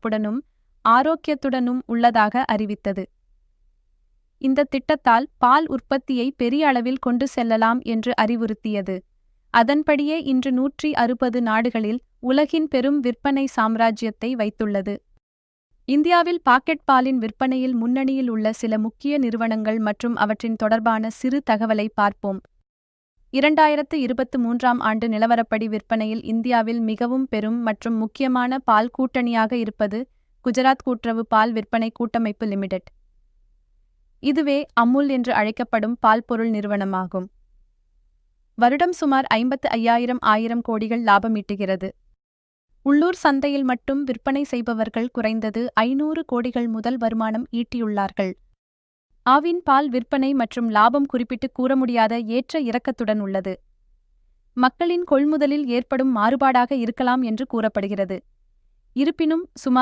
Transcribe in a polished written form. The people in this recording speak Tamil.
பாதுகாப்புடனும் ஆரோக்கியத்துடனும் உள்ளதாக அறிவித்தது. இந்த திட்டத்தால் பால் உற்பத்தியை பெரிய அளவில் கொண்டு செல்லலாம் என்று அறிவுறுத்தியது. அதன்படியே இன்று 160 நாடுகளில் உலகின் பெரும் விற்பனை சாம்ராஜ்யத்தை வைத்துள்ளது. இந்தியாவில் பாக்கெட் பாலின் விற்பனையில் முன்னணியில் உள்ள சில முக்கிய நிறுவனங்கள் மற்றும் அவற்றின் தொடர்பான சிறு தகவலை பார்ப்போம். 2023ஆம் ஆண்டு நிலவரப்படி விற்பனையில் இந்தியாவில் மிகவும் பெரும் மற்றும் முக்கியமான பால் கூட்டணியாக இருப்பது குஜராத் கூட்டுறவு பால் விற்பனை கூட்டமைப்பு லிமிடெட். இதுவே அமுல் என்று அழைக்கப்படும் பால் பொருள் நிறுவனமாகும். வருடம் சுமார் 55,000 கோடிகள் லாபம் ஈட்டுகிறது. உள்ளூர் சந்தையில் மட்டும் விற்பனை செய்பவர்கள் குறைந்தது 500 கோடிகள் முதல் வருமானம் ஈட்டியுள்ளார்கள். ஆவின் பால் விற்பனை மற்றும் லாபம் குறிப்பிட்டு கூற முடியாத ஏற்ற இறக்கத்துடன் உள்ளது. மக்களின் கொள்முதலில் ஏற்படும் மாறுபாடாக இருக்கலாம் என்று கூறப்படுகிறது. இருப்பினும் சுமார்